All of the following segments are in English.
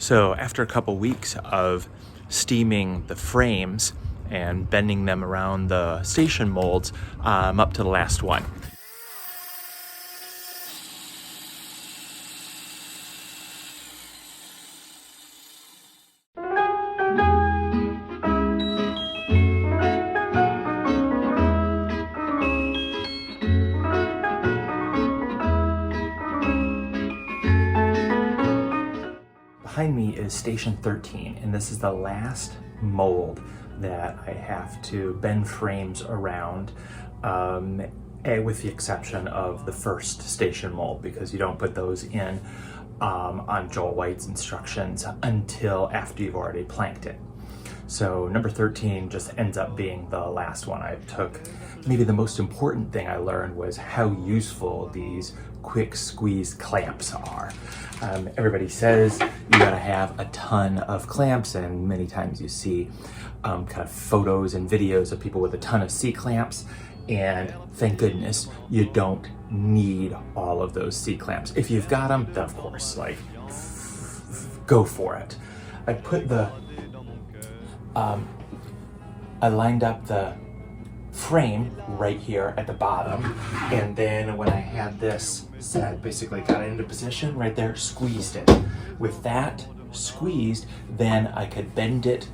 So after a couple weeks of steaming the frames and bending them around the station molds, I'm up to the last one. Behind me is station 13, and this is the last mold that I have to bend frames around, with the exception of the first station mold, because you don't put those in on Joel White's instructions until after you've already planked it. So number 13 just ends up being the last one I took. Maybe the most important thing I learned was how useful these quick squeeze clamps are. Everybody says you gotta have a ton of clamps, and many times you see kind of photos and videos of people with a ton of C-clamps, and thank goodness you don't need all of those C-clamps. If you've got them, then of course, like, go for it. I lined up the frame right here at the bottom, and then when I had this set, basically got it into position right there, squeezed it. With that squeezed, then I could bend it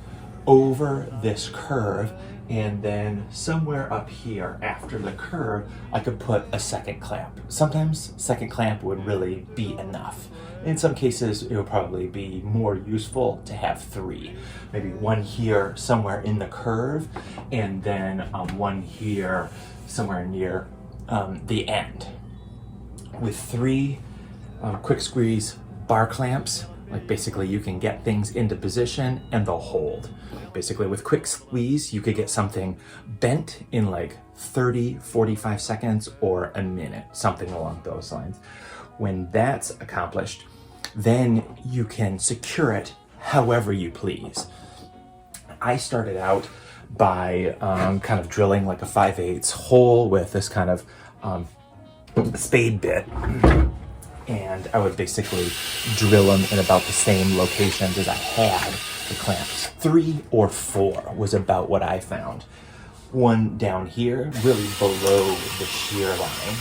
over this curve, and then somewhere up here after the curve, I could put a second clamp. Sometimes second clamp would really be enough. In some cases, it would probably be more useful to have three. Maybe one here somewhere in the curve, and then one here somewhere near the end. With three quick squeeze bar clamps, like basically you can get things into position and they'll hold. Basically with quick squeeze, you could get something bent in like 30, 45 seconds or a minute, something along those lines. When that's accomplished, then you can secure it however you please. I started out by kind of drilling like a 5/8 hole with this kind of spade bit, and I would basically drill them in about the same locations as I had the clamps. 3 or 4 was about what I found. One down here, really below the shear line.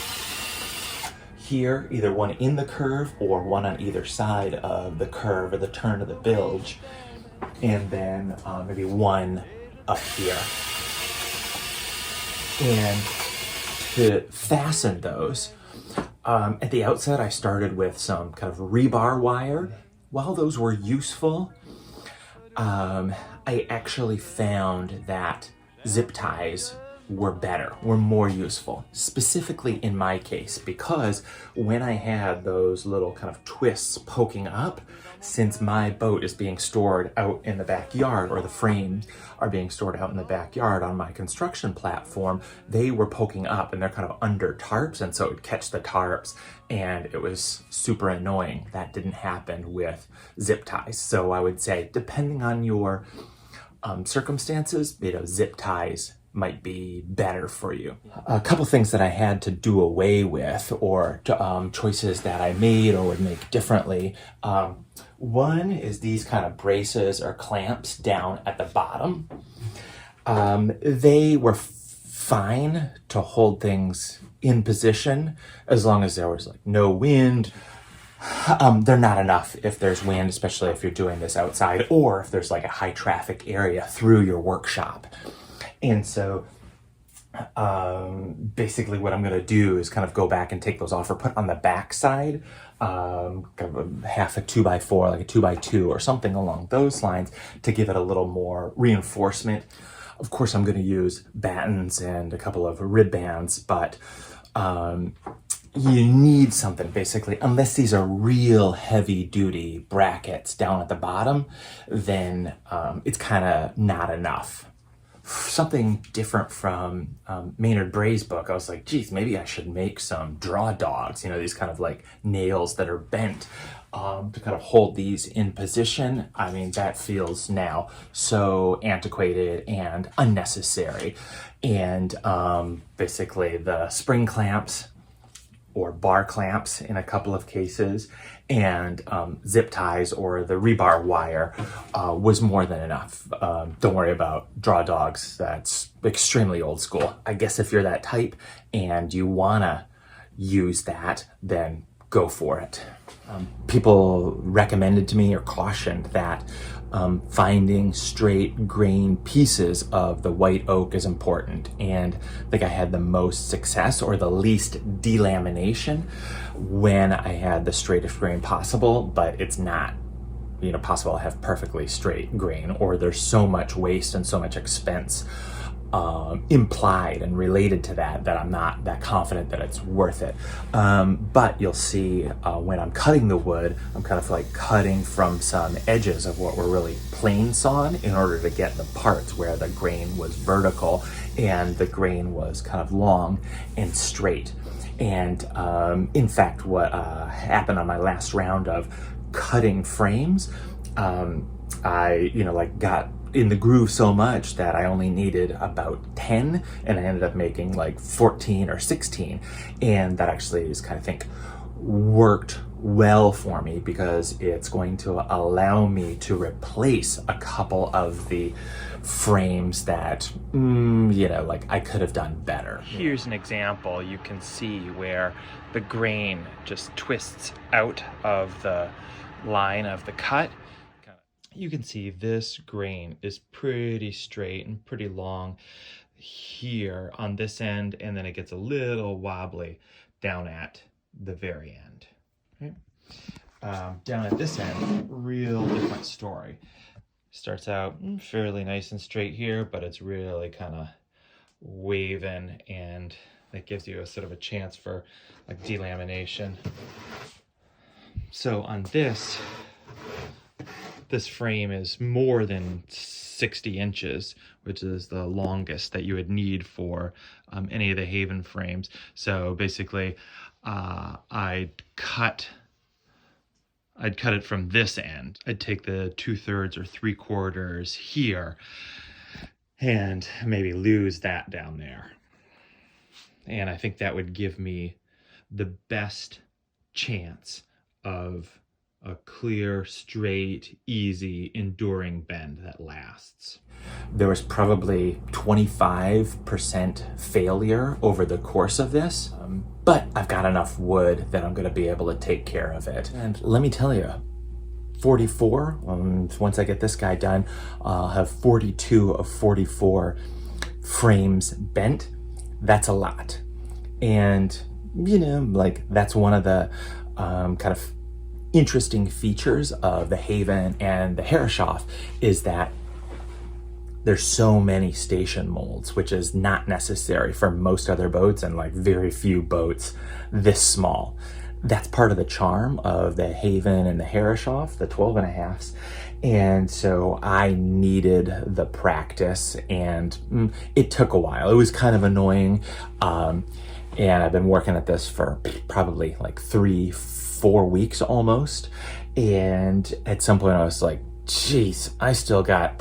Here, either one in the curve or one on either side of the curve or the turn of the bilge, and then maybe one up here. And to fasten those, at the outset I started with some kind of rebar wire. While those were useful, I actually found that zip ties were more useful, specifically in my case, because when I had those little kind of twists poking up, since my boat is being stored out in the backyard, or the frames are being stored out in the backyard on my construction platform, they were poking up and they're kind of under tarps, and so it would catch the tarps, and it was super annoying. That didn't happen with zip ties. So I would say, depending on your circumstances, zip ties might be better for you. A couple things that I had to do away with, or choices that I made or would make differently. One is these kind of braces or clamps down at the bottom. They were fine to hold things in position as long as there was like no wind. They're not enough if there's wind, especially if you're doing this outside, or if there's like a high traffic area through your workshop. And so basically what I'm going to do is kind of go back and take those off, or put on the back side kind of half a 2x4, like a 2x2 or something along those lines, to give it a little more reinforcement. Of course, I'm going to use battens and a couple of rib bands, but you need something basically, unless these are real heavy duty brackets down at the bottom, then it's kind of not enough. Something different from Maynard Bray's book, I was like, geez, maybe I should make some draw dogs, these kind of like nails that are bent to kind of hold these in position. I mean, that feels now so antiquated and unnecessary. And basically the spring clamps, or bar clamps in a couple of cases, and zip ties or the rebar wire was more than enough. Don't worry about draw dogs. That's extremely old school. I guess if you're that type and you wanna use that, then go for it. People recommended to me or cautioned that finding straight grain pieces of the white oak is important, and I think I had the most success or the least delamination when I had the straightest grain possible, but it's not possible to have perfectly straight grain, or there's so much waste and so much expense implied and related to that I'm not that confident that it's worth it. But you'll see when I'm cutting the wood, I'm kind of like cutting from some edges of what were really plain sawn in order to get the parts where the grain was vertical and the grain was kind of long and straight. And in fact, what happened on my last round of cutting frames, I got in the groove so much that I only needed about 10, and I ended up making like 14 or 16. And that actually is kind of think worked well for me, because it's going to allow me to replace a couple of the frames that, I could have done better. Here's an example. You can see where the grain just twists out of the line of the cut. You can see this grain is pretty straight and pretty long here on this end, and then it gets a little wobbly down at the very end. Right? Down at this end, real different story. Starts out fairly nice and straight here, but it's really kind of waving, and that gives you a sort of a chance for like delamination. So on this frame is more than 60 inches, which is the longest that you would need for any of the Haven frames. So basically, I'd cut it from this end. I'd take the 2/3 or 3/4 here and maybe lose that down there. And I think that would give me the best chance of a clear, straight, easy, enduring bend that lasts. There was probably 25% failure over the course of this, but I've got enough wood that I'm going to be able to take care of it. And let me tell you, 44, once I get this guy done, I'll have 42 of 44 frames bent. That's a lot. And, that's one of the kind of interesting features of the Haven and the Herreshoff is that there's so many station molds, which is not necessary for most other boats, and like very few boats this small. That's part of the charm of the Haven and the Herreshoff, the 12.5s. And so I needed the practice, and it took a while. It was kind of annoying. And I've been working at this for probably like 3-4 weeks almost. And at some point I was like, geez, I still got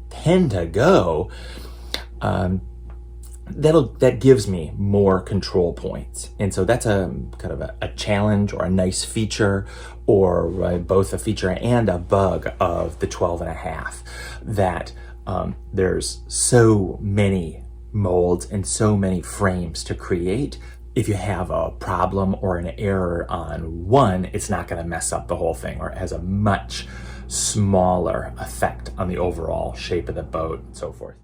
10 to go. That gives me more control points. And so that's a kind of a challenge or a nice feature, or both a feature and a bug of the 12.5, that there's so many molds and so many frames to create. If you have a problem or an error on one, it's not going to mess up the whole thing, or it has a much smaller effect on the overall shape of the boat and so forth.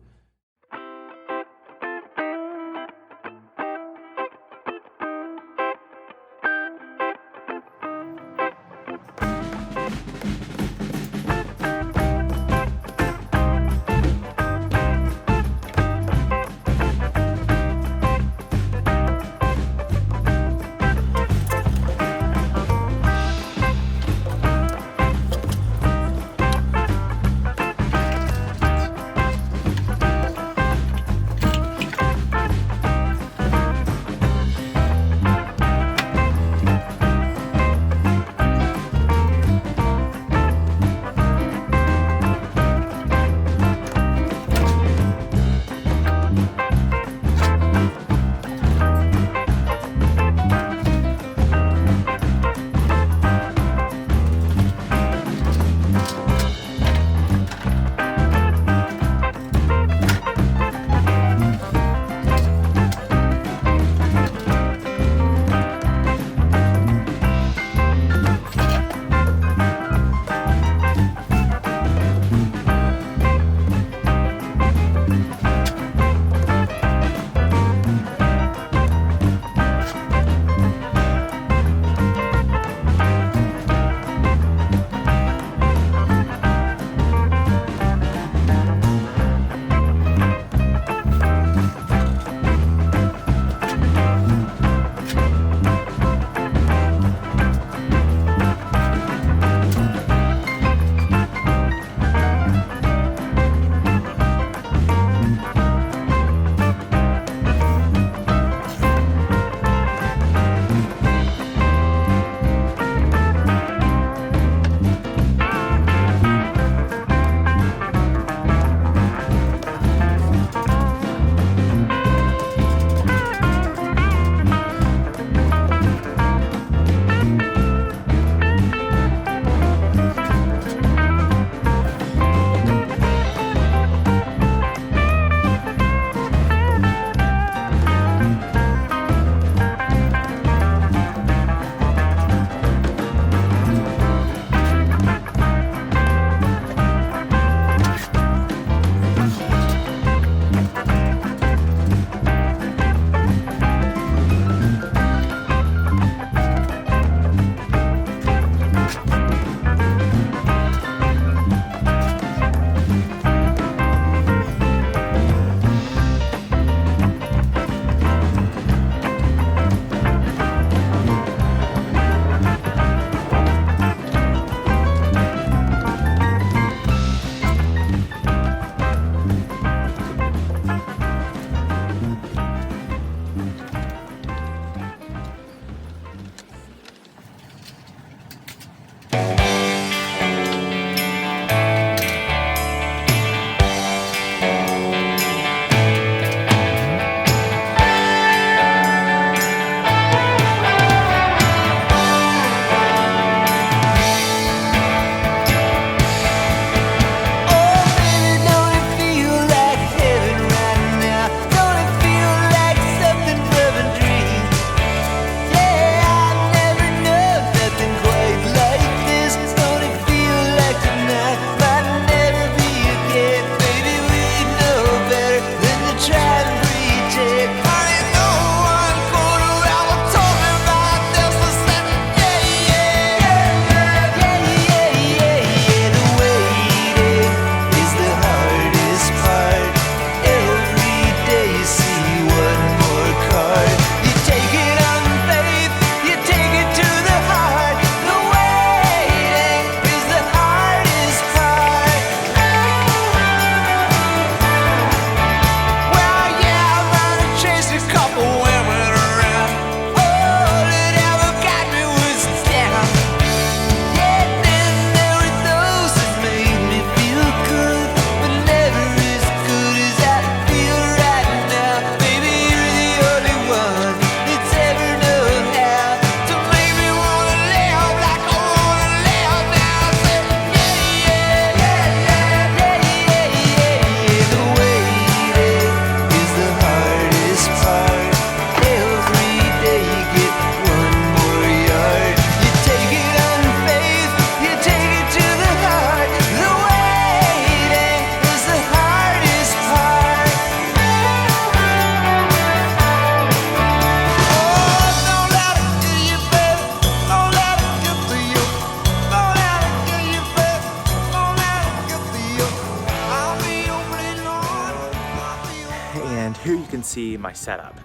can see my setup.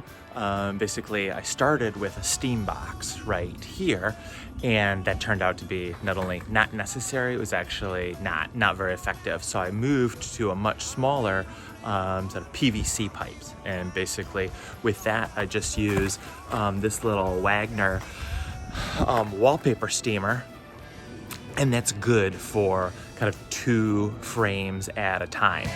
Basically, I started with a steam box right here, and that turned out to be not only not necessary, it was actually not very effective. So I moved to a much smaller sort of PVC pipes, and basically with that I just use this little Wagner wallpaper steamer, and that's good for kind of 2 frames at a time.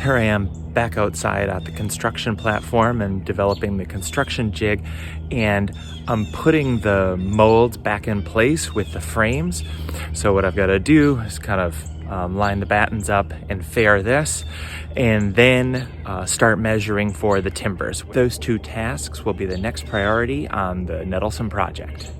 Here I am back outside at the construction platform and developing the construction jig, and I'm putting the molds back in place with the frames. So what I've got to do is kind of line the battens up and fair this, and then start measuring for the timbers. Those 2 tasks will be the next priority on the Nettlesome project.